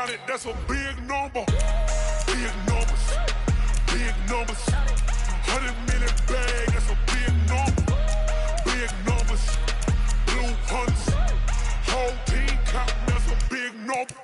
got it, that's a big number. Big numbers, big numbers. 100 million bag, that's a big number. Big numbers, blue hunts. Whole team counting, that's a big number.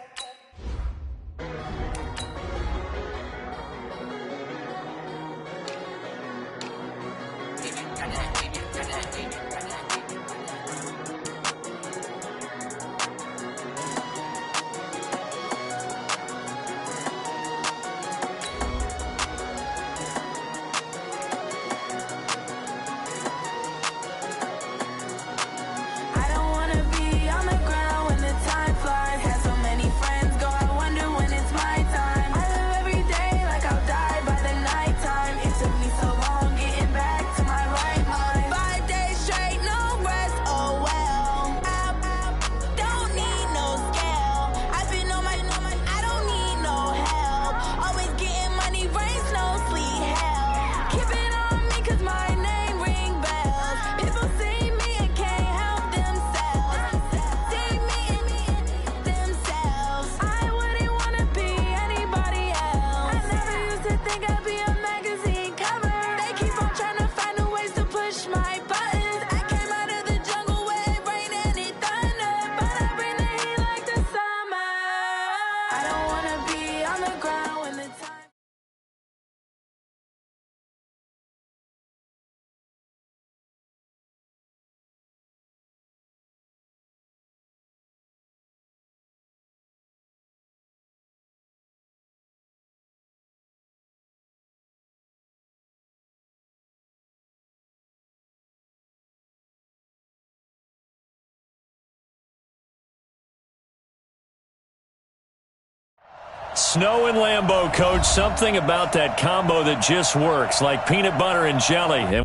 Snow and Lambeau, Coach. Something about that combo that just works, like peanut butter and jelly.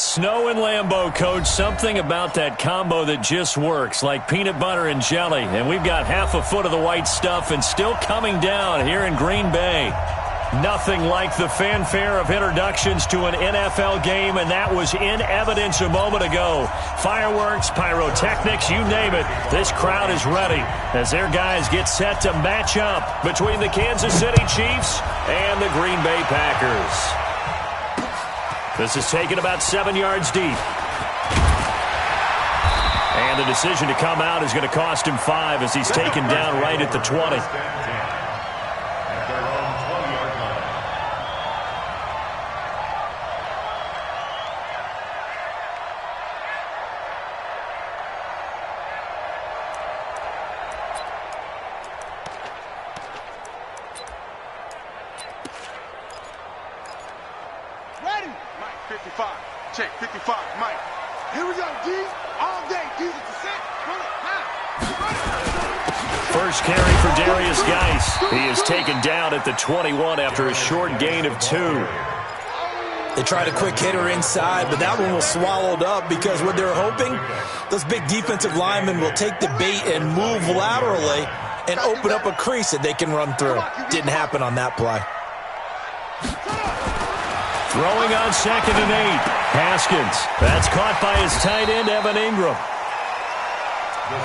Snow and Lambeau, Coach. Something about that combo that just works, like peanut butter and jelly. And we've got half a foot of the white stuff and still coming down here in Green Bay. Nothing like the fanfare of introductions to an NFL game, and that was in evidence a moment ago. Fireworks, pyrotechnics, you name it. This crowd is ready as their guys get set to match up between the Kansas City Chiefs and the Green Bay Packers. This is taken about 7 yards deep. And the decision to come out is going to cost him 5 as he's taken down right at the 20. Ready? Mike, 55. Check, 55. Mike. Here we go, D. All day. D's at the set. Pull it. First carry for Darius Geis. He is taken down at the 21 after a short gain of 2. They tried a quick hitter inside, but that one was swallowed up because what they're hoping, those big defensive linemen will take the bait and move laterally and open up a crease that they can run through. Didn't happen on that play. Throwing on 2nd and 8. Haskins. That's caught by his tight end, Evan Ingram.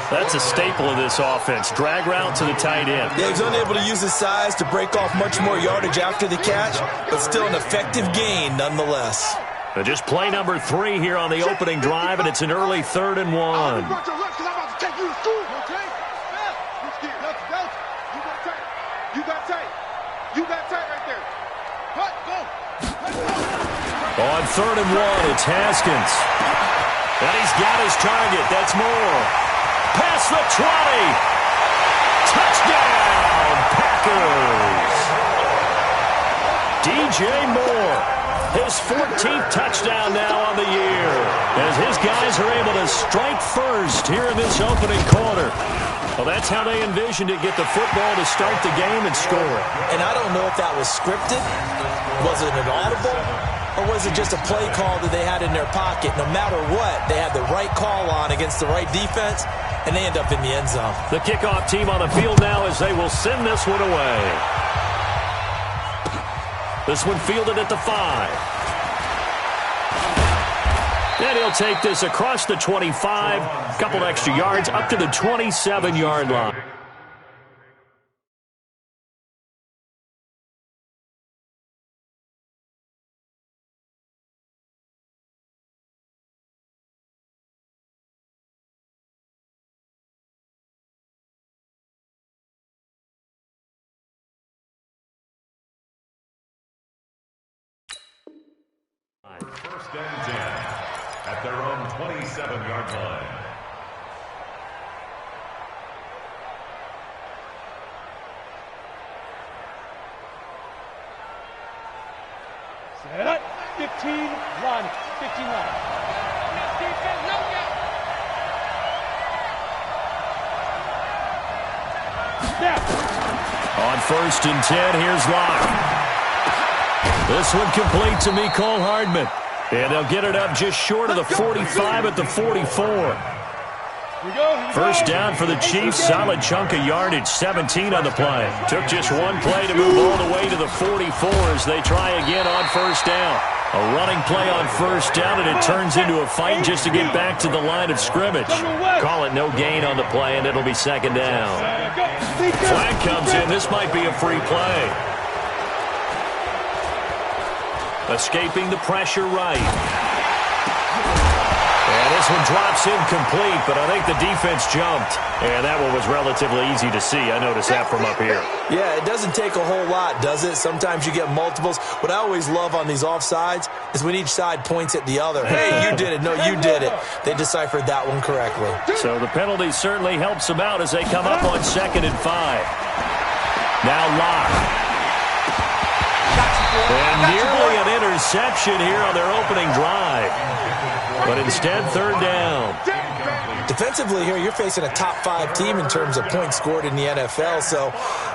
That's a staple of this offense. Drag route to the tight end. Yeah, he's unable to use his size to break off much more yardage after the catch, but still an effective gain nonetheless. Just play number 3 here on the opening drive, and it's an early 3rd and 1. On 3rd and 1, it's Haskins. And he's got his target. That's Moore. Past the 20. Touchdown, Packers. DJ Moore, his 14th touchdown now on the year, as his guys are able to strike first here in this opening quarter. Well, that's how they envisioned it, get the football to start the game and score. And I don't know if that was scripted. Was it an audible? Or was it just a play call that they had in their pocket? No matter what, they had the right call on against the right defense, and they end up in the end zone. The kickoff team on the field now as they will send this one away. This one fielded at the 5. And he'll take this across the 25, a couple extra yards, up to the 27-yard line. First and 10 at their own 27-yard line. Set up. 15 line. 15 line. Snap. On 1st and 10, here's Locke. This one complete to Mecole Hardman. And they'll get it up just short of the 45 at the 44. First down for the Chiefs. Solid chunk of yardage. 17 on the play. Took just one play to move all the way to the 44 as they try again on first down. A running play on first down, and it turns into a fight just to get back to the line of scrimmage. Call it no gain on the play, and it'll be 2nd down. Flag comes in. This might be a free play. Escaping the pressure right. And this one drops incomplete, but I think the defense jumped. And that one was relatively easy to see. I noticed that from up here. Yeah, it doesn't take a whole lot, does it? Sometimes you get multiples. What I always love on these offsides is when each side points at the other. Hey, you did it. No, you did it. They deciphered that one correctly. So the penalty certainly helps them out as they come up on 2nd and 5. Now Locke. And nearly an interception here on their opening drive. But instead, 3rd down. Defensively here, you're facing a top 5 team in terms of points scored in the NFL. So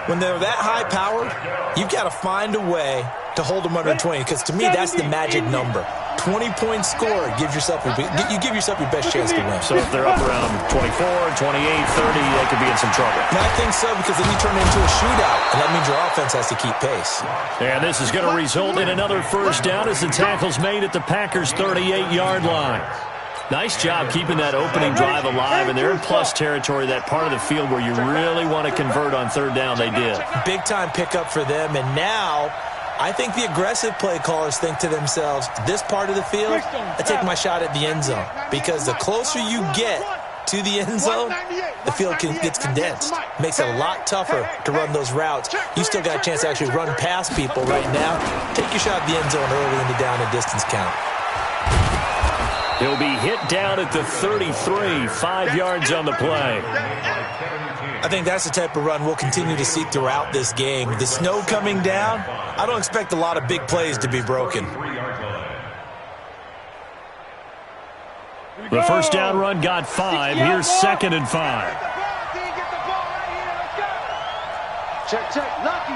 when they're that high-powered, you've got to find a way to hold them under 20. Because to me, that's the magic number. 20 points scored, you give yourself your best chance to win. So if they're up around 24, 28, 30, they could be in some trouble. And I think so, because then you turn it into a shootout, and that means your offense has to keep pace. And this is going to result in another first down as the tackle's made at the Packers' 38-yard line. Nice job keeping that opening drive alive, and they're in plus territory, that part of the field where you really want to convert on 3rd down. They did. Big-time pickup for them, and now I think the aggressive play callers think to themselves, this part of the field, I take my shot at the end zone. Because the closer you get to the end zone, the field gets condensed. Makes it a lot tougher to run those routes. You still got a chance to actually run past people right now. Take your shot at the end zone early in the down and distance count. He'll be hit down at the 33, 5 yards on the play. I think that's the type of run we'll continue to see throughout this game. The snow coming down, I don't expect a lot of big plays to be broken. The first down run got 5. Here's 2nd and 5. Check. Lucky.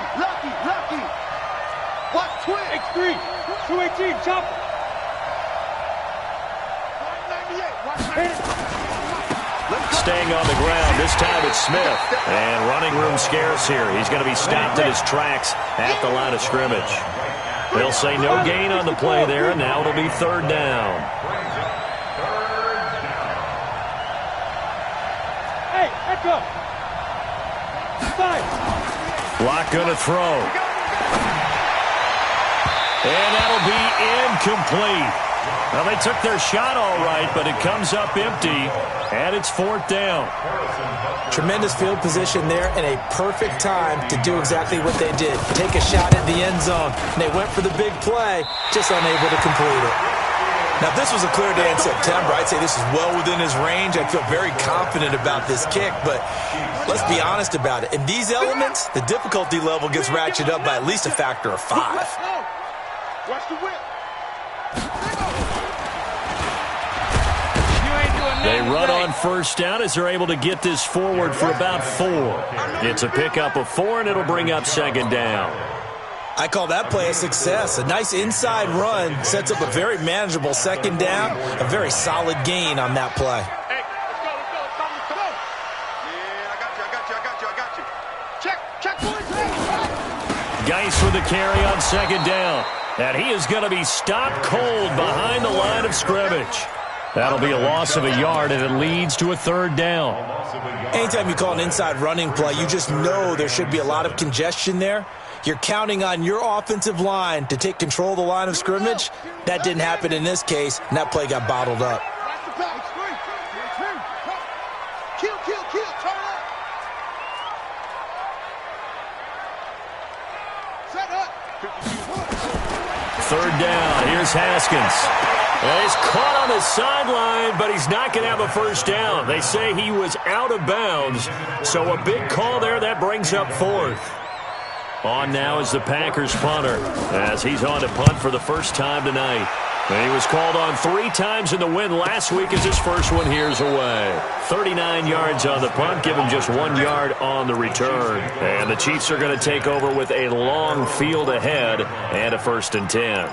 Watch twin. X3. 218, chop. Staying on the ground. This time it's Smith. And running room scarce here. He's going to be stopped in his tracks at the line of scrimmage. They'll say no gain on the play there, and now it'll be third down. Hey, let's go. Five. Block going to throw. And that'll be incomplete. Well, they took their shot all right, but it comes up empty, and it's fourth down. Tremendous field position there and a perfect time to do exactly what they did. Take a shot at the end zone. And they went for the big play, just unable to complete it. Now, if this was a clear day in September, I'd say this is well within his range. I feel very confident about this kick, but let's be honest about it. In these elements, the difficulty level gets ratcheted up by at least a factor of 5. Watch the whip. They run on first down as they're able to get this forward for about 4. It's a pickup of 4, and it'll bring up second down. I call that play a success. A nice inside run sets up a very manageable second down, a very solid gain on that play. Hey, let's go. Come on. Yeah, I got you. Check, boys. Geis with the carry on second down. And he is going to be stopped cold behind the line of scrimmage. That'll be a loss of a yard, and it leads to a third down. Anytime you call an inside running play, you just know there should be a lot of congestion there. You're counting on your offensive line to take control of the line of scrimmage. That didn't happen in this case, and that play got bottled up. Kill. Turn up. Set up. Third down. Here's Haskins. And he's caught on the sideline, but he's not going to have a first down. They say he was out of bounds, so a big call there. That brings up fourth. On now is the Packers punter, as he's on to punt for the first time tonight. And he was called on 3 times in the win last week as his first one here's away. 39 yards on the punt, give him just 1 yard on the return. And the Chiefs are going to take over with a long field ahead and a 1st and 10.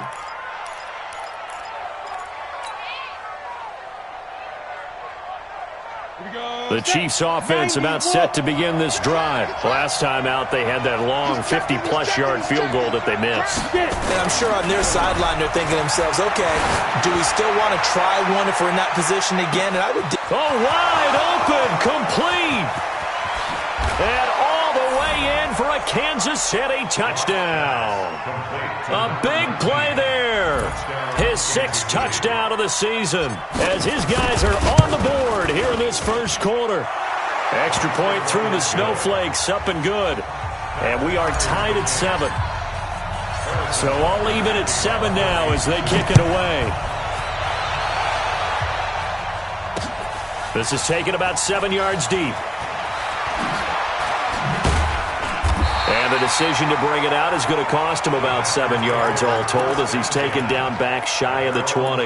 The Chiefs offense about set to begin this drive. Last time out, they had that long 50-plus yard field goal that they missed. And I'm sure on their sideline, they're thinking to themselves, okay, do we still want to try one if we're in that position again? And I would. Oh, wide open, complete. And all the way in for a Kansas City touchdown. A big play there. His 6th touchdown of the season as his guys are on the board here in this first quarter. Extra point through the snowflakes, up and good. And we are tied at 7. So all even at 7 now as they kick it away. This is taken about 7 yards deep. And the decision to bring it out is going to cost him about 7 yards all told as he's taken down back shy of the 20.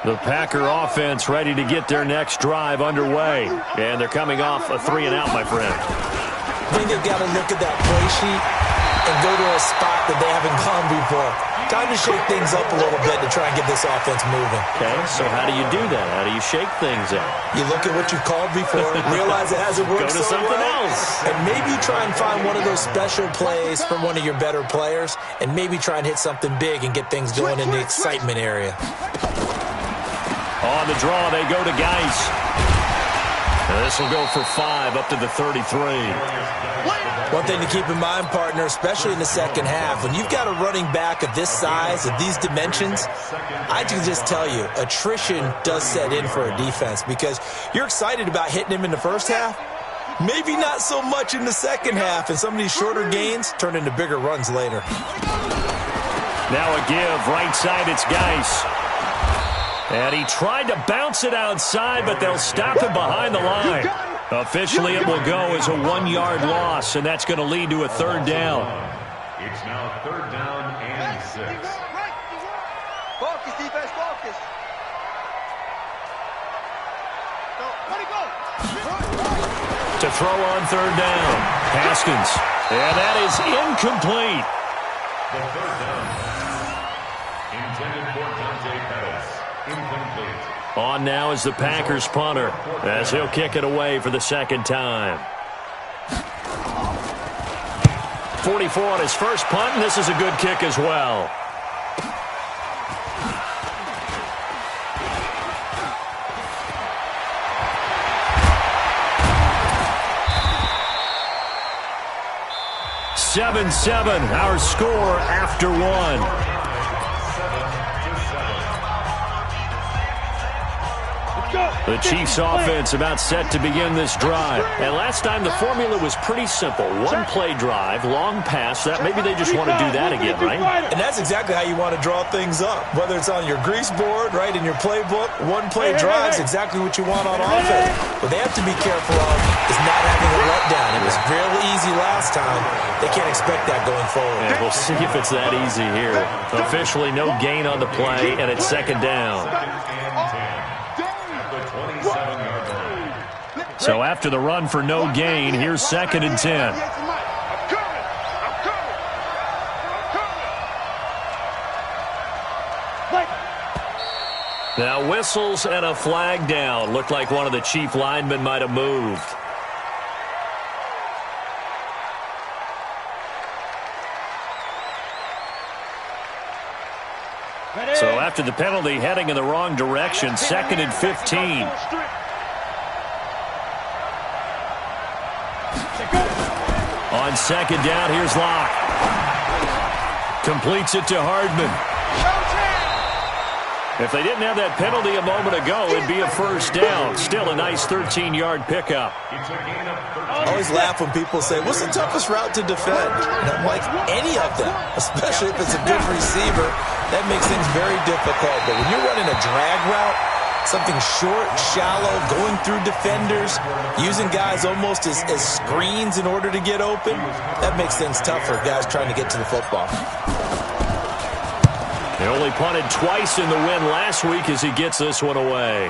The Packer offense ready to get their next drive underway. And they're coming off a 3-and-out, my friend. I think they've got to look at that play sheet and go to a spot that they haven't gone before. Time to shake things up a little bit to try and get this offense moving. Okay, so how do you do that? How do you shake things up? You look at what you've called before, realize it hasn't worked Go to so something well, else. and maybe try and find one of those special plays from one of your better players, and maybe try and hit something big and get things going in the excitement area. On the draw, they go to Geis. This will go for 5 up to the 33. One thing to keep in mind, partner, especially in the second half, when you've got a running back of this size, of these dimensions, I can just tell you, attrition does set in for a defense because you're excited about hitting him in the first half, maybe not so much in the second half, and some of these shorter gains turn into bigger runs later. Now a give, right side, it's Geis. And he tried to bounce it outside, but they'll stop him behind the line. Officially, it will go as a 1-yard loss, and that's going to lead to a third down. It's now 3rd down and 6. Focus, defense, focus. Let it go. To throw on third down. Haskins. And that is incomplete. The third down. Intended for Dante Pettis. Incomplete. On now is the Packers punter as he'll kick it away for the second time. 44 on his first punt, and this is a good kick as well. Seven, our score after one. The Chiefs offense about set to begin this drive. And last time the formula was pretty simple. One play drive, long pass. That maybe they just want to do that again, right? And that's exactly how you want to draw things up. Whether it's on your grease board, right, in your playbook, one play drive is exactly what you want on offense. What they have to be careful of is not having a letdown. It was real easy last time. They can't expect that going forward. And we'll see if it's that easy here. Officially no gain on the play, and it's second down. So after the run for no gain, here's 2nd and 10. Now whistles and a flag down. Looked like one of the Chief linemen might have moved. So after the penalty, heading in the wrong direction, 2nd and 15. On second down, here's Locke. Completes it to Hardman. If they didn't have that penalty a moment ago, it'd be a first down. Still a nice 13-yard pickup. I always laugh when people say, what's the toughest route to defend? And I'm like, any of them, especially if it's a good receiver. That makes things very difficult. But when you're running a drag route, something short, shallow, going through defenders, using guys almost as screens in order to get open, that makes things tough for guys trying to get to the football. They only punted twice in the win last week as he gets this one away.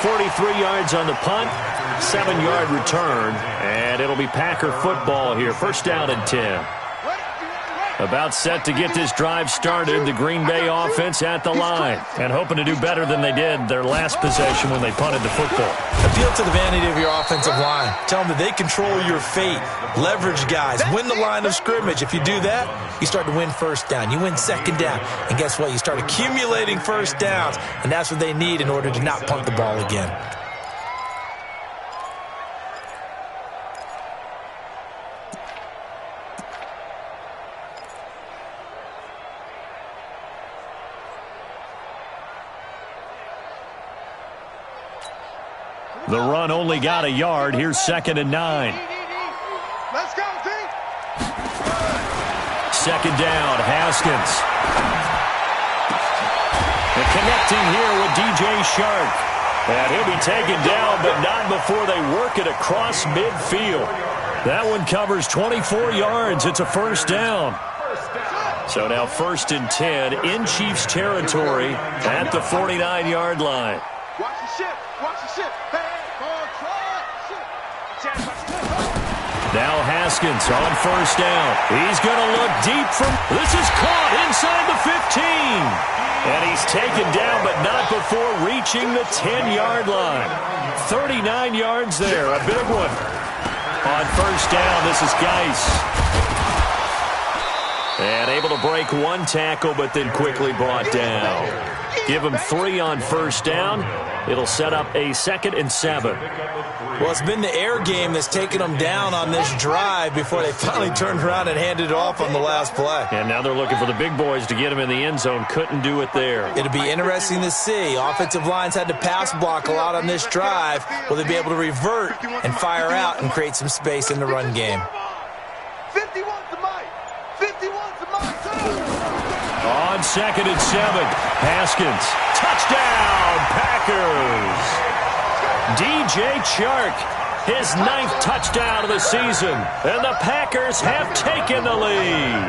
43 yards on the punt, 7-yard return, and it'll be Packer football here. First down and 10. About set to get this drive started, the Green Bay offense at the line and hoping to do better than they did their last possession when they punted the football. Appeal to the vanity of your offensive line. Tell them that they control your fate. Leverage guys. Win the line of scrimmage. If you do that, you start to win first down. You win second down. And guess what? You start accumulating first downs, and that's what they need in order to not punt the ball again. The run only got a yard. Here's 2nd and 9. Let's go, D. Second down, Haskins. And connecting here with DJ Shark. And he'll be taken down, but not before they work it across midfield. That one covers 24 yards. It's a first down. So now 1st and 10 in Chiefs territory at the 49-yard line. Watch the ship. Watch the ship. Now Haskins on first down. He's going to look deep from... This is caught inside the 15. And he's taken down, but not before reaching the 10-yard line. 39 yards there, a big one. On first down, this is Geis. And able to break one tackle, but then quickly brought down. Give him 3 on first down. It'll set up a 2nd and 7. Well, it's been the air game that's taken them down on this drive before they finally turned around and handed it off on the last play. And now they're looking for the big boys to get him in the end zone. Couldn't do it there. It'll be interesting to see. Offensive lines had to pass block a lot on this drive. Will they be able to revert and fire out and create some space in the run game? 51's the mic. 51's the mic. On 2nd and 7, Haskins. Touchdown, Packers. DJ Chark, his 9th touchdown of the season, and the Packers have taken the lead.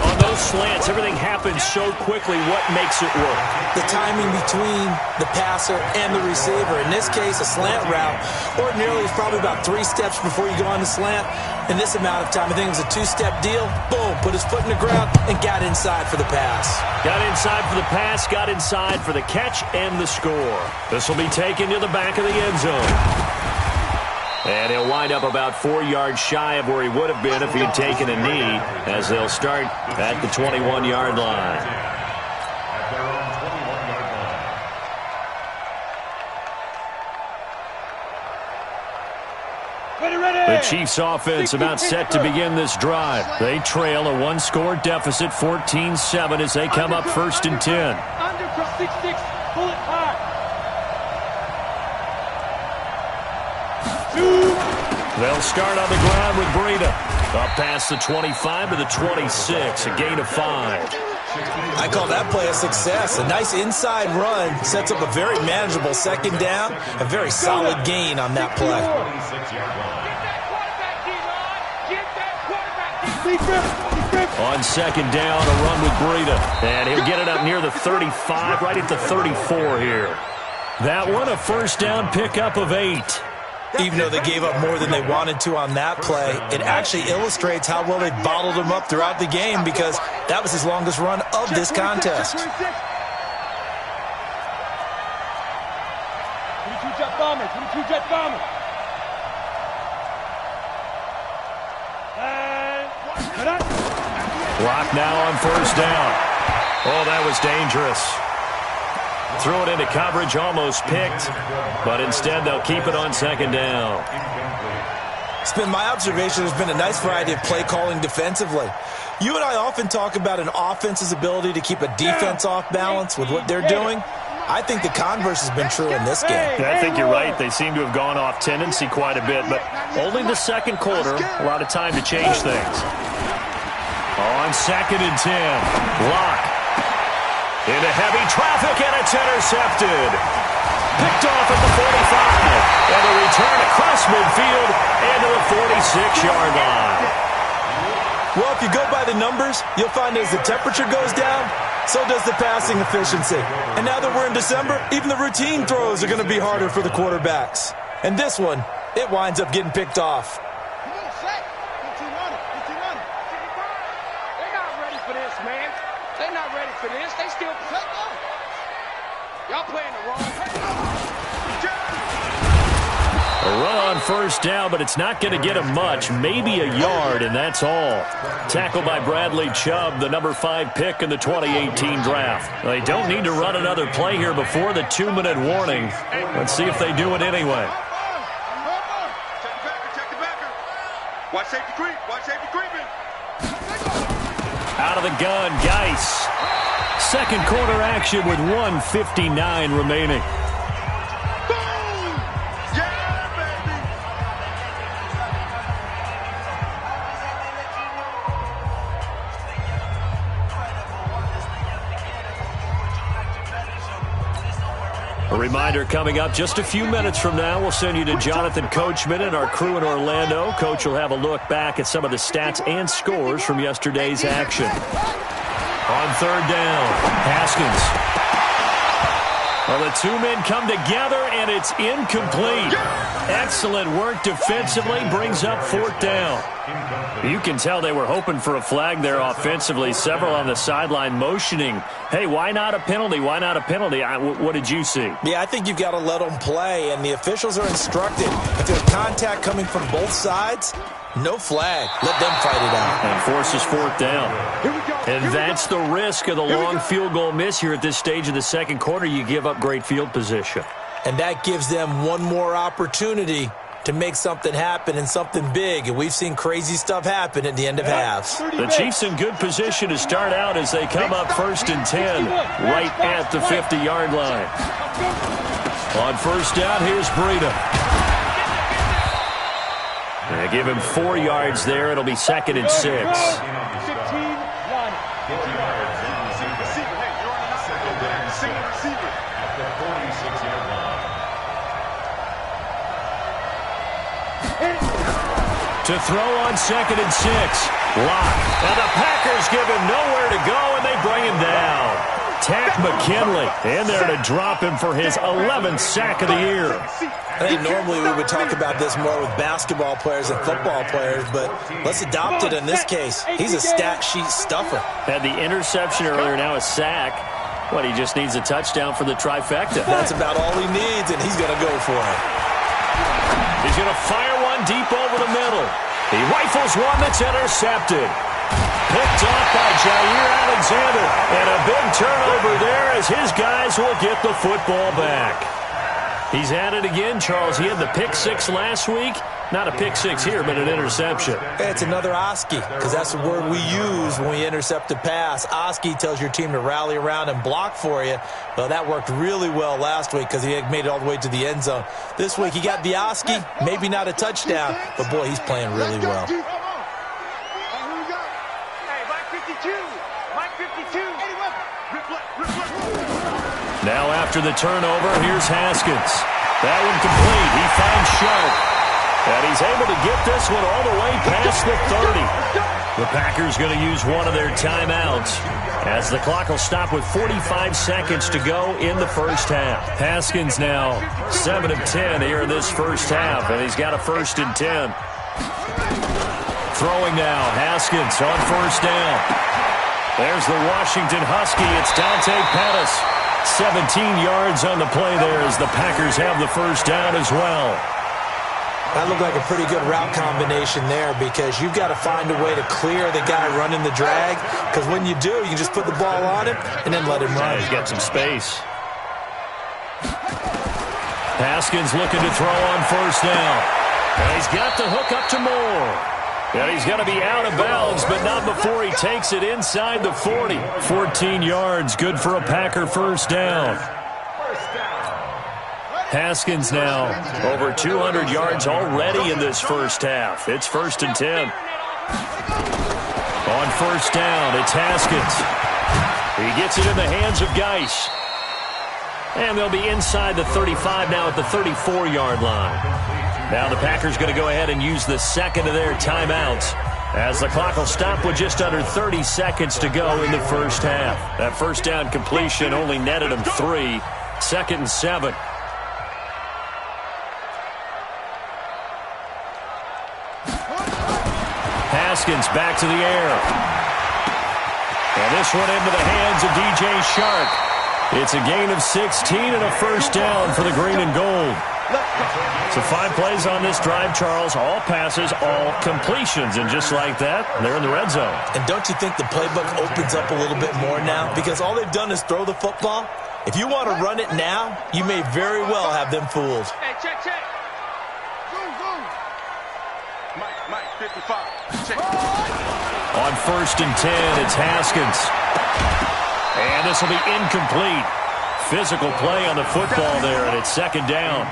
On those slants. Everything happens so quickly. What makes it work? The timing between the passer and the receiver. In this case, a slant route ordinarily is probably about 3 steps before you go on the slant. In this amount of time, I think it was a 2-step deal. Boom, put his foot in the ground and got inside for the pass. Got inside for the pass, got inside for the catch and the score. This will be taken to the back of the end zone. And he'll wind up about 4 yards shy of where he would have been if he had taken a knee, as they'll start at the 21-yard line. At their own 21-yard line. The Chiefs offense about set to begin this drive. They trail a 1-score deficit, 14-7, as they come up 1st and 10. Under from 6-6, pull it hard. They'll start on the ground with Breida. Up past the 25 to the 26, a gain of 5. I call that play a success. A nice inside run sets up a very manageable 2nd down. A very solid gain on that play. 26-yard line. On 2nd down, a run with Breida. And he'll get it up near the 35, right at the 34 here. That one, a 1st down pickup of 8. Even though they gave up more than they wanted to on that play, it actually illustrates how well they bottled him up throughout the game, because that was his longest run of this contest. Clock now on 1st down. Oh, that was dangerous. Threw it into coverage, almost picked, but instead they'll keep it on 2nd down. It's been my observation there's been a nice variety of play calling defensively. You and I often talk about an offense's ability to keep a defense off balance with what they're doing. I think the converse has been true in this game. I think you're right. They seem to have gone off tendency quite a bit, but only the 2nd quarter, a lot of time to change things. On 2nd and 10, Locke. Into heavy traffic, and it's intercepted. Picked off at the 45. And a return across midfield into the 46-yard line. Well, if you go by the numbers, you'll find as the temperature goes down, so does the passing efficiency. And now that we're in December, even the routine throws are going to be harder for the quarterbacks. And this one, it winds up getting picked off. They're not ready for this, man. They're not ready for this. They still take off. Y'all playing the wrong way. A run on 1st down, but it's not going to get him much. Maybe a yard, and that's all. Tackled by Bradley Chubb, the number 5 pick in the 2018 draft. They don't need to run another play here before the 2-minute warning. Let's see if they do it anyway. Check the backer. Watch safety creep. Watch safety creeping. Out of the gun, Geis. 2nd quarter action with 1:59 remaining. A reminder coming up just a few minutes from now, we'll send you to Jonathan Coachman and our crew in Orlando. Coach will have a look back at some of the stats and scores from yesterday's action. On 3rd down, Haskins. Well, the 2 men come together, and it's incomplete. Excellent work defensively, brings up 4th down. You can tell they were hoping for a flag there offensively. Several on the sideline motioning, hey, why not a penalty? Why not a penalty? What did you see? Yeah, I think you've got to let them play, and the officials are instructed. If there's contact coming from both sides, no flag. Let them fight it out. And forces 4th down. And that's the risk of the long field goal miss here at this stage of the 2nd quarter. You give up great field position. And that gives them one more opportunity to make something happen and something big. And we've seen crazy stuff happen at the end of halves. The Chiefs in good position to start out as they come up 1st and 10 right at the 50-yard line. On 1st down, here's Breida. They give him 4 yards there. It'll be 2nd and 6. 15, 1. At the 46-yard line. To throw on 2nd and 6. Blocked. And the Packers give him nowhere to go, and they bring him down. Takk McKinley in there to drop him for his 11th sack of the year. I think normally we would talk about this more with basketball players and football players, but let's adopt it in this case. He's a stat sheet stuffer. Had the interception earlier, now a sack. What, he just needs a touchdown for the trifecta. That's about all he needs, and he's going to go for it. He's going to fire one deep over the middle. He rifles one that's intercepted. Picked off by Jair Alexander. And a big turnover there as his guys will get the football back. He's at it again, Charles. He had the pick six last week. Not a pick six here, but an interception. It's another Oski, because that's the word we use when we intercept a pass. Oski tells your team to rally around and block for you. Well, that worked really well last week because he had made it all the way to the end zone. This week he got the Oski, maybe not a touchdown, but boy, he's playing really well. Now after the turnover, here's Haskins. That one complete. He finds Sharp. And he's able to get this one all the way past the 30. The Packers going to use one of their timeouts as the clock will stop with 45 seconds to go in the first half. Haskins now 7 of 10 here in this first half, and he's got a 1st and 10. Throwing now, Haskins on 1st down. There's the Washington Husky. It's Dante Pettis. 17 yards on the play there as the Packers have the 1st down as well. That looked like a pretty good route combination there because you've got to find a way to clear the guy running the drag, because when you do, you can just put the ball on him and then let him run. He's got some space. Haskins looking to throw on 1st down. And he's got the hook up to Moore. And he's going to be out of bounds, but not before he takes it inside the 40. 14 yards, good for a Packer 1st down. Haskins now over 200 yards already in this first half. It's 1st and 10. On 1st down, it's Haskins. He gets it in the hands of Geis. And they'll be inside the 35 now at the 34-yard line. Now the Packers going to go ahead and use the 2nd of their timeouts as the clock will stop with just under 30 seconds to go in the first half. That 1st down completion only netted him 3. 2nd and 7. Haskins back to the air. And this one into the hands of DJ Shark. It's a gain of 16 and a 1st down for the green and gold. So 5 plays on this drive, Charles. All passes, all completions. And just like that, they're in the red zone. And don't you think the playbook opens up a little bit more now? Because all they've done is throw the football. If you want to run it now, you may very well have them fooled. Hey, check. Mike, 55. Check. On 1st and 10, it's Haskins. And this will be incomplete. Physical play on the football there, and it's 2nd down.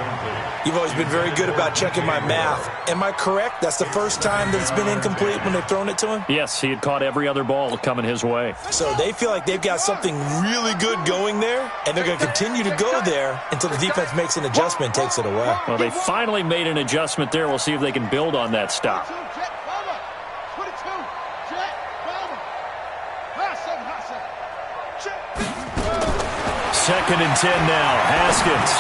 You've always been very good about checking my math. Am I correct? That's the first time that it's been incomplete when they've thrown it to him? Yes, he had caught every other ball coming his way. So they feel like they've got something really good going there, and they're going to continue to go there until the defense makes an adjustment and takes it away. Well, they finally made an adjustment there. We'll see if they can build on that stop. 2nd and 10 now. Haskins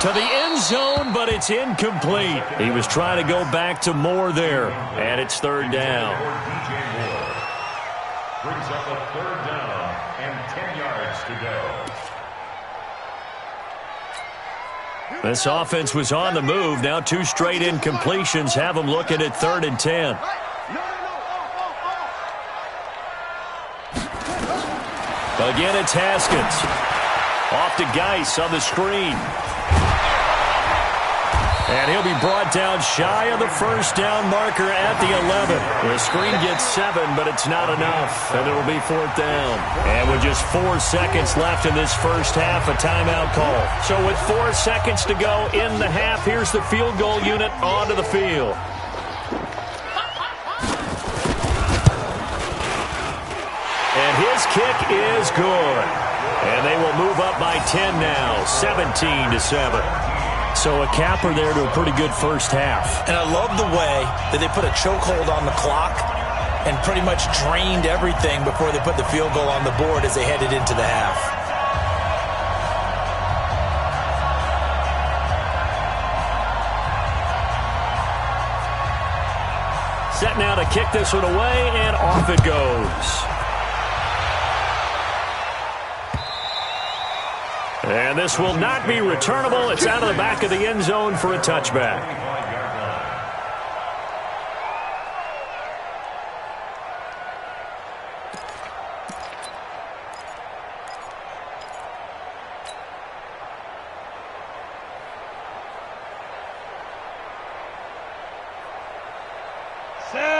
to the end zone, but it's incomplete. He was trying to go back to Moore there, and it's 3rd down. Brings up a 3rd down and 10 yards to go. This offense was on the move. Now 2 straight incompletions have them looking at 3rd and 10. Again, it's Haskins. Off to Geis on the screen. And he'll be brought down shy of the 1st down marker at the 11. The screen gets 7, but it's not enough. And it'll be 4th down. And with just 4 seconds left in this first half, a timeout call. So with 4 seconds to go in the half, here's the field goal unit onto the field. And his kick is good. And they will move up by 10 now, 17-7. So a capper there to a pretty good first half. And I love the way that they put a chokehold on the clock and pretty much drained everything before they put the field goal on the board as they headed into the half. Set now to kick this one away, and off it goes. And this will not be returnable. It's out of the back of the end zone for a touchback.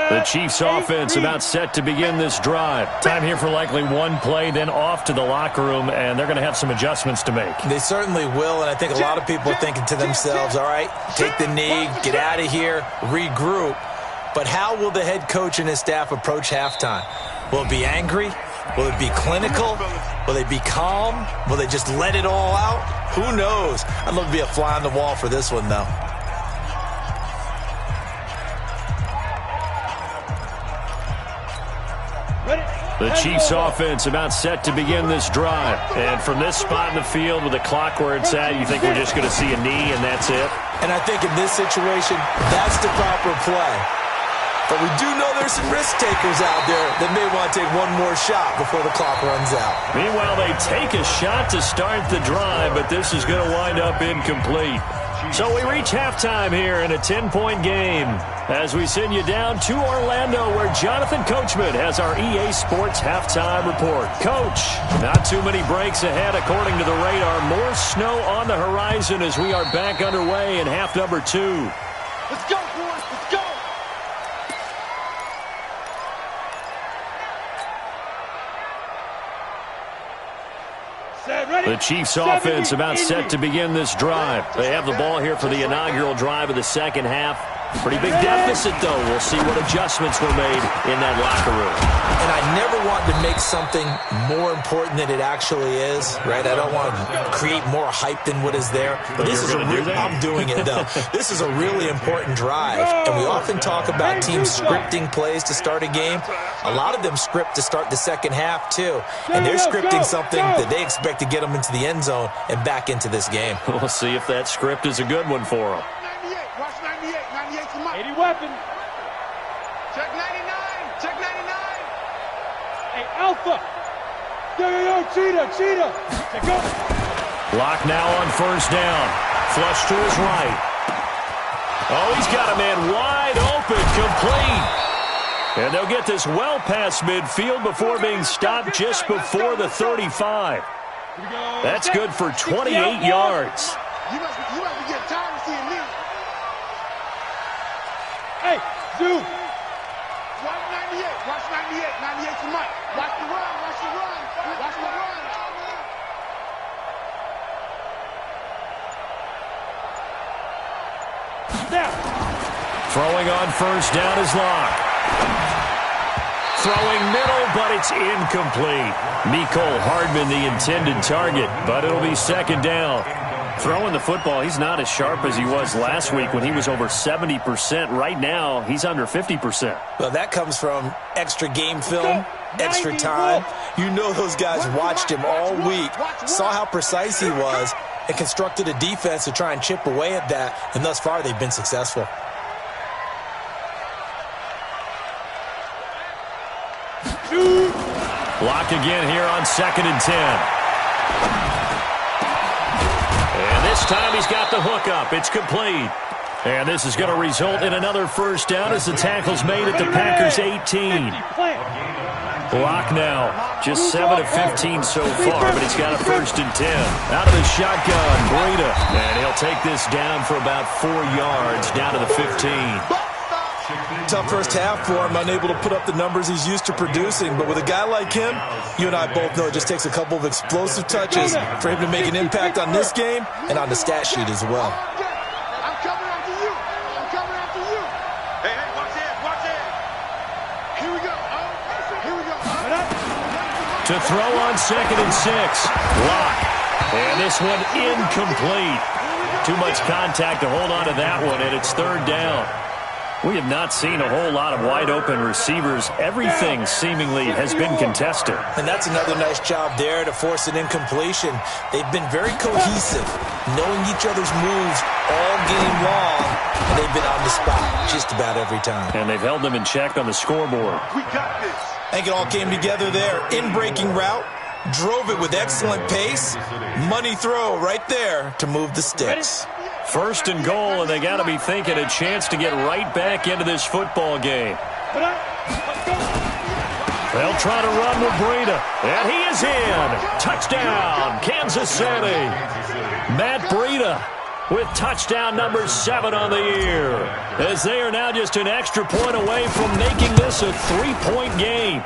The Chiefs offense about set to begin this drive. Time here for likely one play, then off to the locker room, and they're going to have some adjustments to make. They certainly will, and I think a lot of people are thinking to themselves, all right, take the knee, get out of here, regroup. But how will the head coach and his staff approach halftime? Will it be angry? Will it be clinical? Will they be calm? Will they just let it all out? Who knows? I'd love to be a fly on the wall for this one, though. The Chiefs offense about set to begin this drive. And from this spot in the field with the clock where it's at, you think we're just going to see a knee and that's it? And I think in this situation, that's the proper play. But we do know there's some risk takers out there that may want to take one more shot before the clock runs out. Meanwhile, they take a shot to start the drive, but this is going to wind up incomplete. So we reach halftime here in a 10-point game as we send you down to Orlando where Jonathan Coachman has our EA Sports halftime report. Coach, not too many breaks ahead according to the radar. More snow on the horizon as we are back underway in half number 2. Let's go, boys. Let's go. The Chiefs offense about set to begin this drive. They have the ball here for the inaugural drive of the second half. Pretty big deficit, though. We'll see what adjustments were made in that locker room. And I never want to make something more important than it actually is, right? I don't want to create more hype than what is there. But this is I'm doing it, though. This is a really important drive. And we often talk about teams scripting plays to start a game. A lot of them script to start the second half, too. And they're scripting something that they expect to get them into the end zone and back into this game. We'll see if that script is a good one for them. 80 weapon. Check 99. Check 99. Hey, Alpha. Yo, Cheetah. Go. Block now on first down. Flush to his right. Oh, he's got a man wide open, complete. And they'll get this well past midfield before being stopped just before the 35. That's good for 28 yards. You must be getting tired of seeing me. Hey, Zoo. Watch 98. Watch 98. 98 to Mike. Watch the run. Watch the run. Watch the run. Now. Throwing on first down is Locke. Throwing middle, but it's incomplete. Mecole Hardman the intended target, but it'll be second down. Throwing the football, he's not as sharp as he was last week when he was over 70%. Right now, he's under 50%. Well, that comes from extra game film, extra time. You know those guys watched him all week, saw how precise he was, and constructed a defense to try and chip away at that, and thus far they've been successful. Block again here on 2nd and 10. And this time he's got the hook up. It's complete. And this is going to result in another first down as the tackle's made at the Packers' 18. Block now. Just 7 of 15 so far, but he's got a 1st and 10. Out of the shotgun, Breida. And he'll take this down for about 4 yards, down to the 15. Tough first half for him, unable to put up the numbers he's used to producing. But with a guy like him, you and I both know it just takes a couple of explosive touches for him to make an impact on this game and on the stat sheet as well. I'm coming after you. I'm coming after you. Hey, watch it. Watch it. Here we go. Here we go. To throw on 2nd and 6. Locke. And this one incomplete. too much contact to hold on to that one, and it's third down. We have not seen a whole lot of wide-open receivers. Everything seemingly has been contested. And that's another nice job there to force an incompletion. They've been very cohesive, knowing each other's moves all game long, and they've been on the spot just about every time. And they've held them in check on the scoreboard. We got this. I think it all came together there. In-breaking route, drove it with excellent pace. Money throw right there to move the sticks. First and goal, and they got to be thinking a chance to get right back into this football game. They'll try to run with Breida, and he is in. Touchdown, Kansas City. Matt Breida with touchdown number 7 on the year, as they are now just an extra point away from making this a 3-point game.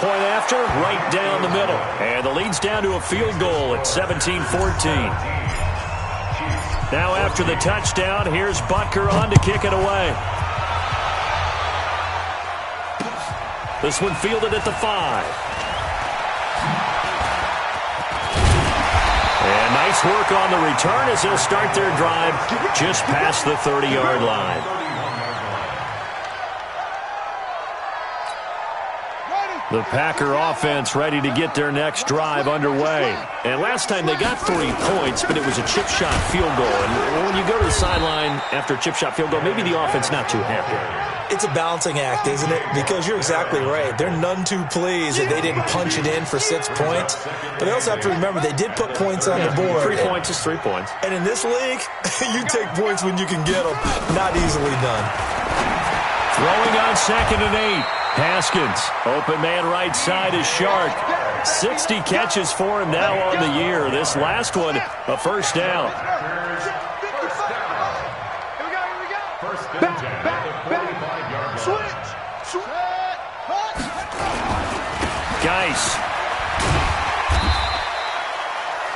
Point after, right down the middle. And the lead's down to a field goal at 17-14. Now after the touchdown, here's Butker on to kick it away. This one fielded at the 5. And nice work on the return as they'll start their drive just past the 30-yard line. The Packer offense ready to get their next drive underway. And last time they got 3 points, but it was a chip shot field goal. And when you go to the sideline after a chip shot field goal, maybe the offense not too happy. It's a balancing act, isn't it? Because you're exactly right. They're none too pleased that they didn't punch it in for 6 points. But they also have to remember they did put points on the board. 3 points is 3 points. And in this league, you take points when you can get them. Not easily done. Throwing on 2nd and 8. Haskins, open man right side is Shark. 60 catches for him now on the year. This last one, a first down. Geis.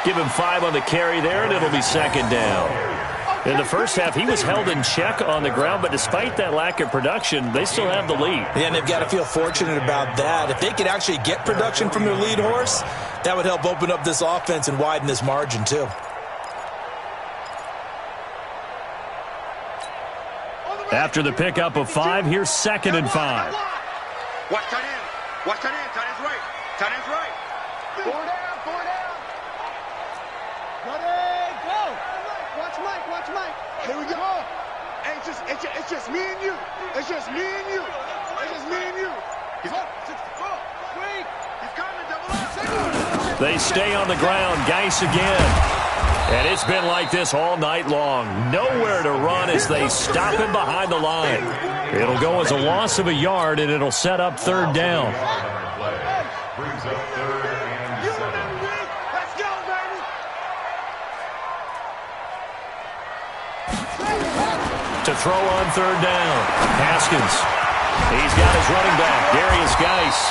Give him 5 on the carry there, and it'll be 2nd down. In the first half, he was held in check on the ground, but despite that lack of production, they still have the lead. Yeah, and they've got to feel fortunate about that. If they could actually get production from their lead horse, that would help open up this offense and widen this margin, too. After the pickup of 5, here's 2nd and 5. Watch tight end. Watch tight end. Tight end's right. Tight end's right. 4 down. 4 down. Ready, go. Watch Mike. Here we go. Hey, it's just me and you. It's just me and you. It's just me and you. He's coming, double up. They stay on the ground. Geis again. And it's been like this all night long. Nowhere to run as they stop him behind the line. It'll go as a loss of a yard, and it'll set up 3rd down. Brings up 3rd and 7. Let's go, baby. To throw on 3rd down. Haskins. He's got his running back, Darius Geis.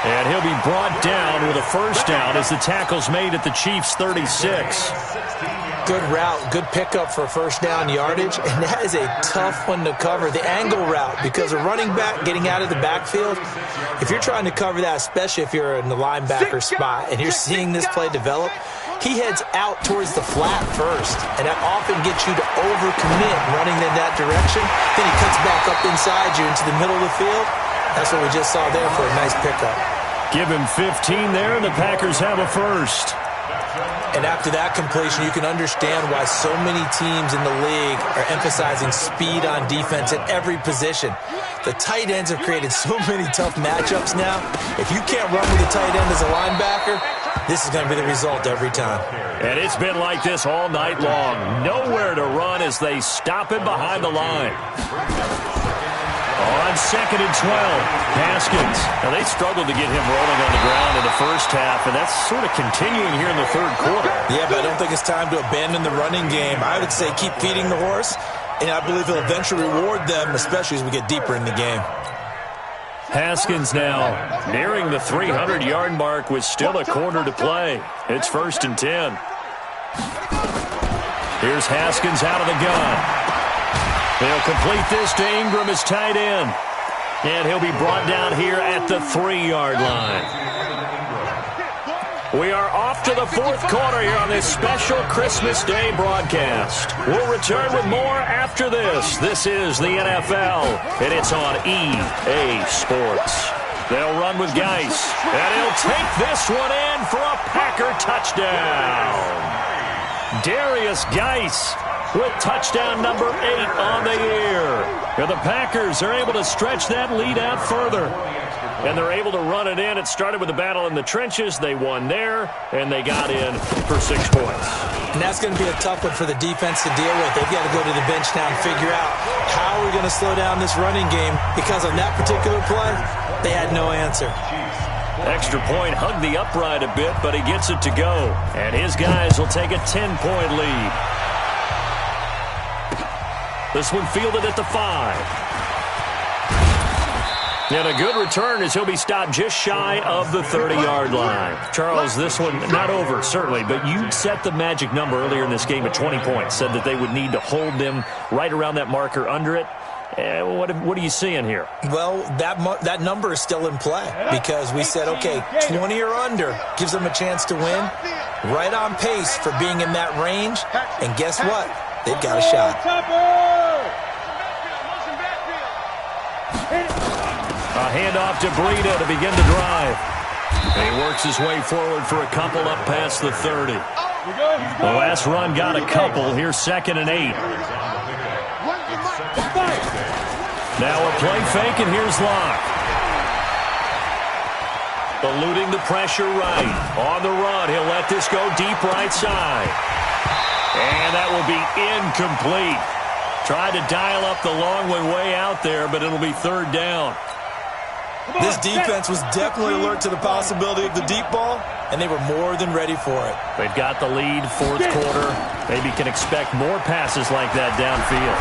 And he'll be brought down with a first down as the tackle's made at the Chiefs' 36. Good route, good pickup for first down yardage, and that is a tough one to cover. The angle route, because a running back getting out of the backfield, if you're trying to cover that, especially if you're in the linebacker spot and you're seeing this play develop, he heads out towards the flat first, and that often gets you to overcommit running in that direction. Then he cuts back up inside you into the middle of the field. That's what we just saw there for a nice pickup. Give him 15 there, and the Packers have a first. And after that completion, you can understand why so many teams in the league are emphasizing speed on defense at every position. The tight ends have created so many tough matchups now. If you can't run with a tight end as a linebacker, this is going to be the result every time. And it's been like this all night long. Nowhere to run as they stop him behind the line. On 2nd and 12, Haskins. Now, they struggled to get him rolling on the ground in the first half, and that's sort of continuing here in the 3rd quarter. Yeah, but I don't think it's time to abandon the running game. I would say keep feeding the horse, and I believe he'll eventually reward them, especially as we get deeper in the game. Haskins now nearing the 300-yard mark with still a quarter to play. It's 1st and 10. Here's Haskins out of the gun. They'll complete this to Ingram as tight end. And he'll be brought down here at the 3-yard line. We are off to the fourth quarter here on this special Christmas Day broadcast. We'll return with more after this. This is the NFL, and it's on EA Sports. They'll run with Geis, and he'll take this one in for a Packer touchdown. Darius Geis with touchdown number 8 on the year. And the Packers are able to stretch that lead out further. And they're able to run it in. It started with a battle in the trenches. They won there, and they got in for 6 points. And that's going to be a tough one for the defense to deal with. They've got to go to the bench now and figure out how we're going to slow down this running game, because on that particular play, they had no answer. Extra point hugged the upright a bit, but he gets it to go. And his guys will take a 10-point lead. This one fielded at the 5. And a good return as he'll be stopped just shy of the 30-yard line. Charles, this one not over, certainly, but you set the magic number earlier in this game at 20 points, said that they would need to hold them right around that marker under it. What are you seeing here? Well, that number is still in play, because we said, okay, 20 or under gives them a chance to win. Right on pace for being in that range. And guess what? They've got a shot. A handoff to Breida to begin the drive. And he works his way forward for a couple up past the 30. The last run got a couple. Here's 2nd and 8. Now a play fake, and here's Locke. Eluding the pressure right. On the run, he'll let this go deep right side. And that will be incomplete. Tried to dial up the long one way out there, but it'll be 3rd down. This defense was definitely alert to the possibility of the deep ball, and they were more than ready for it. They've got the lead, 4th quarter. Maybe can expect more passes like that downfield.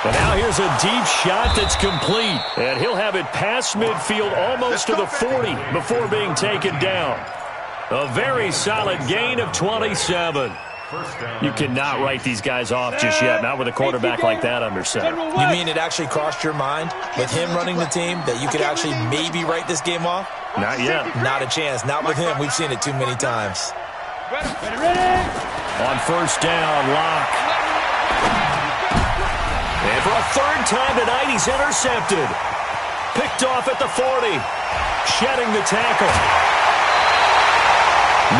But now here's a deep shot that's complete. And he'll have it past midfield almost to the 40 before being taken down. A very solid gain of 27. You cannot write these guys off just yet, not with a quarterback like that under center. You mean it actually crossed your mind with him running the team that you could actually maybe write this game off? Not yet. Not a chance. Not with him. We've seen it too many times. On 1st down, Locke. And for a 3rd time tonight, he's intercepted. Picked off at the 40. Shedding the tackle.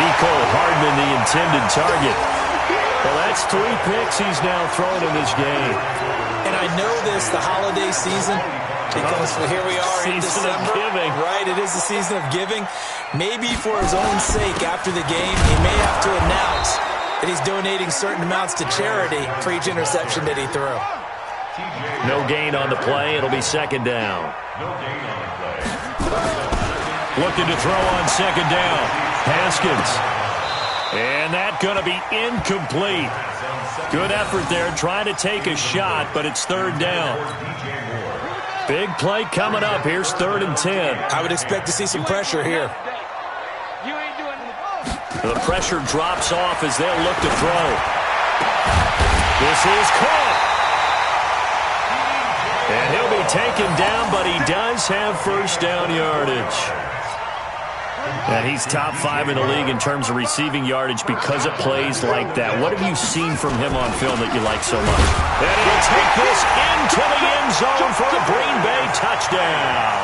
Mecole Hardman, the intended target. Well, that's 3 picks he's now thrown in this game. And I know this, the holiday season, because here we are in December. Season of giving. Right, it is the season of giving. Maybe for his own sake after the game, he may have to announce that he's donating certain amounts to charity for each interception that he threw. No gain on the play. It'll be 2nd down. Looking to throw on 2nd down. Haskins. And that's going to be incomplete. Good effort there, trying to take a shot, but it's 3rd down. Big play coming up. Here's 3rd and 10. I would expect to see some pressure here. The pressure drops off as they'll look to throw. This is caught. And he'll be taken down, but he does have 1st down yardage. And he's top 5 in the league in terms of receiving yardage because of plays like that. What have you seen from him on film that you like so much? And he'll take this into the end zone for a Green Bay touchdown.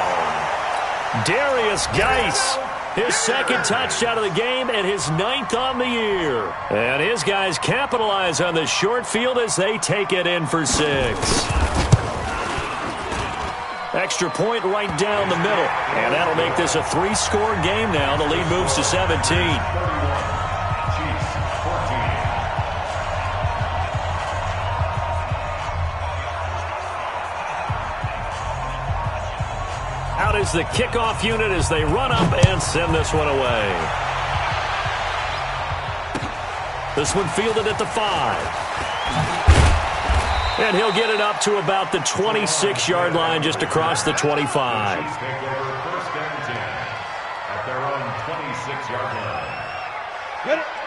Darius Geis, his 2nd touchdown of the game and his 9th on the year. And his guys capitalize on the short field as they take it in for 6. Extra point right down the middle. And that'll make this a 3-score game now. The lead moves to 17. Out is the kickoff unit as they run up and send this one away. This one fielded at the 5. And he'll get it up to about the 26-yard line just across the 25.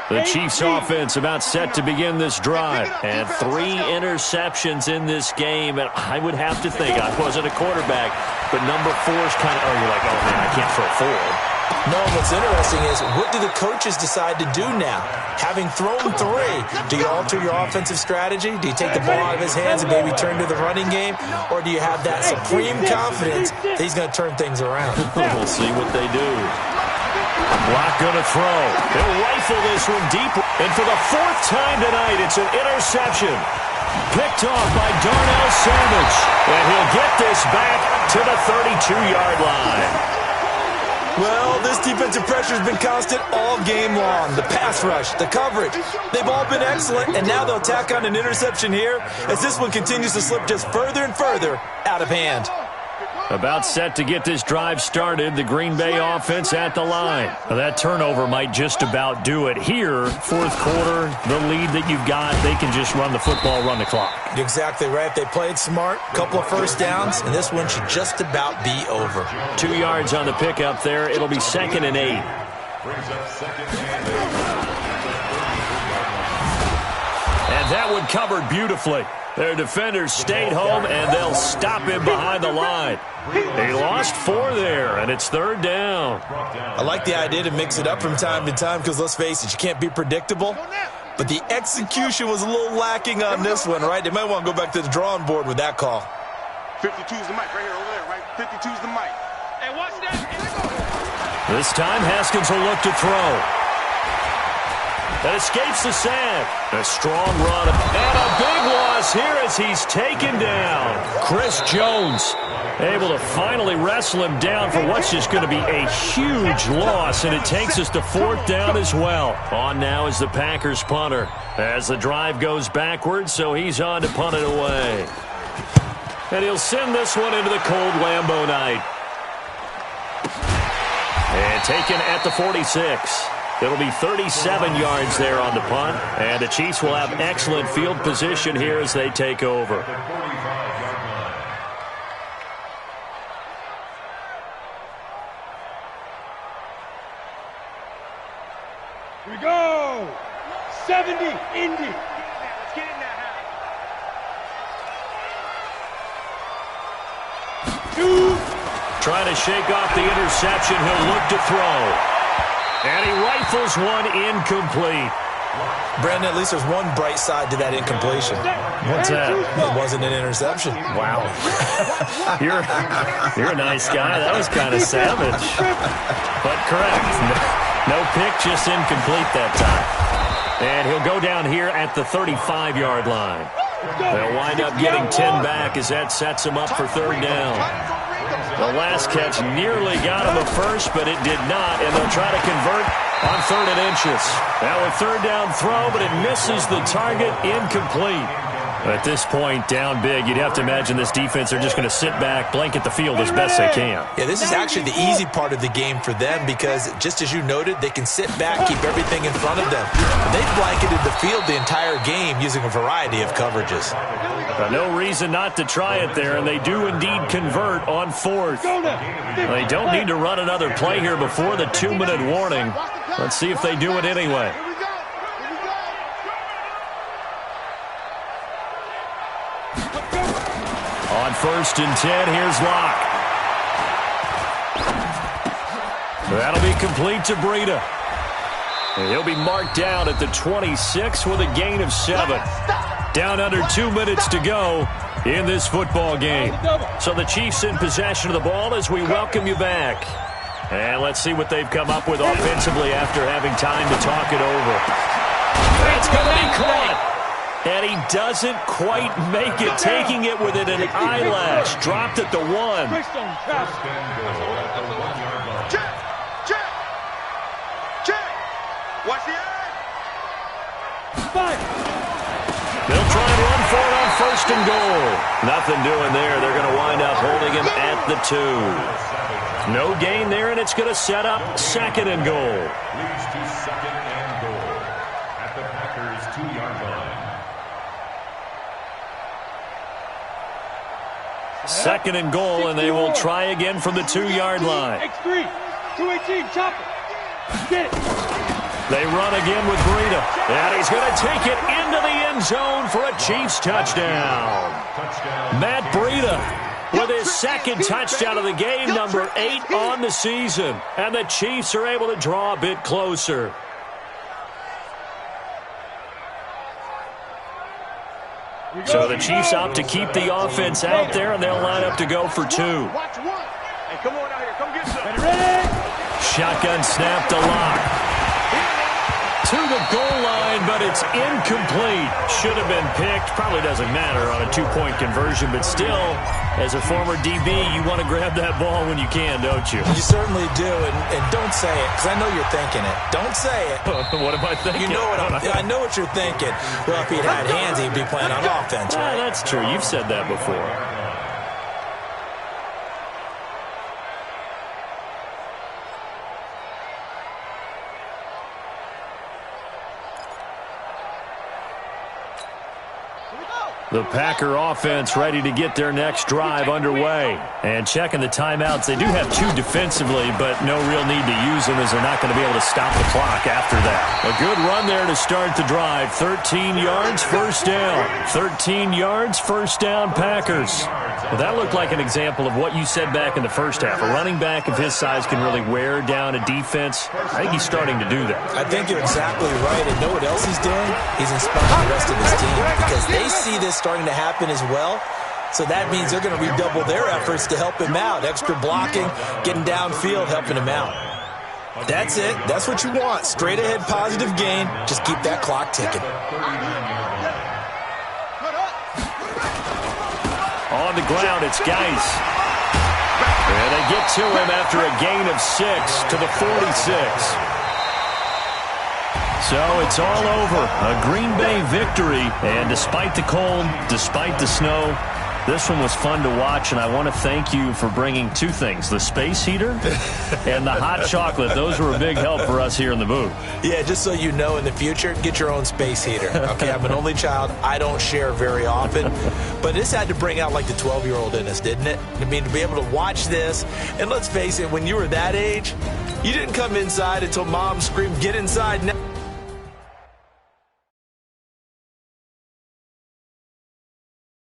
The Chiefs offense about set to begin this drive. And 3 interceptions in this game. And I would have to think, I wasn't a quarterback, but number 4 is kind of, oh, you're like, oh, man, I can't throw 4. No, what's interesting is, what do the coaches decide to do now? Having thrown 3, do you alter your offensive strategy? Do you take the ball out of his hands and maybe turn to the running game? Or do you have that supreme confidence that he's going to turn things around? We'll see what they do. Block going to throw. They'll rifle this one deep. And for the 4th time tonight, it's an interception. Picked off by Darnell Savage. And he'll get this back to the 32-yard line. Well, this defensive pressure has been constant all game long. The pass rush, the coverage, they've all been excellent, and now they'll tack on an interception here as this one continues to slip just further and further out of hand. About set to get this drive started, the Green Bay offense at the line. Now, that turnover might just about do it here. 4th quarter, the lead that you've got, they can just run the football, run the clock. You're exactly right. They played smart, couple of first downs, and this one should just about be over. 2 yards on the pickup there. It'll be 2nd and 8. And that one covered beautifully. Their defenders stayed home, and they'll stop him behind the line. He lost 4 there, and it's 3rd down. I like the idea to mix it up from time to time because, let's face it, you can't be predictable. But the execution was a little lacking on this one, right? They might want to go back to the drawing board with that call. 52's the mic right here, over there, right? 52's the mic. Hey, watch that. This time, Haskins will look to throw. That escapes the sack. A strong run. And a big loss here as he's taken down. Chris Jones able to finally wrestle him down for what's just going to be a huge loss. And it takes us to 4th down as well. On now is the Packers punter as the drive goes backwards, so he's on to punt it away. And he'll send this one into the cold Lambeau night. And taken at the 46. It'll be 37 yards there on the punt, and the Chiefs will have excellent field position here as they take over. Here we go. 70, Indy. Let's get in that house. 2. Trying to shake off the interception. He'll look to throw. And he rifles one incomplete. Brandon, at least there's one bright side to that incompletion. What's that? It wasn't an interception. Wow. You're a nice guy. That was kind of savage. But correct. No pick, just incomplete that time. And he'll go down here at the 35-yard line. They'll wind up getting 10 back as that sets him up for 3rd down. The last catch nearly got him a first, but it did not, and they'll try to convert on 3rd and inches. Now a 3rd down throw, but it misses the target, incomplete. At this point, down big, you'd have to imagine this defense are just going to sit back, blanket the field as best they can. Yeah, this is actually the easy part of the game for them because, just as you noted, they can sit back, keep everything in front of them. They've blanketed the field the entire game using a variety of coverages. No reason not to try it there, and they do indeed convert on 4th. They don't need to run another play here before the 2-minute warning. Let's see if they do it anyway. On 1st and 10, here's Locke. That'll be complete to Breida. And he'll be marked down at the 26 with a gain of 7. Down under 2 minutes to go in this football game. So the Chiefs in possession of the ball as we welcome you back. And let's see what they've come up with offensively after having time to talk it over. That's going to be caught. And he doesn't quite make it, taking it within an eyelash. Dropped at the 1. Watch the eye. They'll try and run for it on 1st and goal. Nothing doing there. They're going to wind up holding him at the 2. No gain there, and it's going to set up 2nd and goal. Leads to 2nd and goal at the Packers' 2-yard line. 2nd and goal, and they will try again from the 2-yard line. X3, 218, chop it. Get it. They run again with Breida. And he's going to take it into the end zone for a Chiefs touchdown. Matt Breida with his second touchdown of the game, number 8 on the season. And the Chiefs are able to draw a bit closer. So the Chiefs opt to keep the offense out there, and they'll line up to go for 2. Hey, come on out here. Come get some. Shotgun snap to Lock. To the goal line, but it's incomplete. Should have been picked. Probably doesn't matter on a 2-point conversion, but still, as a former DB, you want to grab that ball when you can, don't you? You certainly do, and don't say it, because I know you're thinking it. Don't say it. What am I thinking? You know I know what you're thinking. Well, if he'd had hands, he'd be playing on offense, right? That's true. You've said that before. The Packer offense ready to get their next drive underway. And checking the timeouts, they do have 2 defensively, but no real need to use them as they're not going to be able to stop the clock after that. A good run there to start the drive. 13 yards, first down. 13 yards, first down, Packers. Well, that looked like an example of what you said back in the first half. A running back of his size can really wear down a defense. I think he's starting to do that. I think you're exactly right. And know what else he's doing? He's inspiring the rest of his team because they see this starting to happen as well. So that means they're going to redouble their efforts to help him out. Extra blocking, getting downfield, helping him out. That's it. That's what you want. Straight ahead positive gain. Just keep that clock ticking. On the ground, it's Geis. And they get to him after a gain of 6 to the 46. So it's all over. A Green Bay victory. And despite the cold, despite the snow, this one was fun to watch, and I want to thank you for bringing 2 things, the space heater and the hot chocolate. Those were a big help for us here in the booth. Yeah, just so you know, in the future, get your own space heater. Okay, I'm an only child. I don't share very often. But this had to bring out, like, the 12-year-old in us, didn't it? I mean, to be able to watch this, and let's face it, when you were that age, you didn't come inside until Mom screamed, "Get inside now."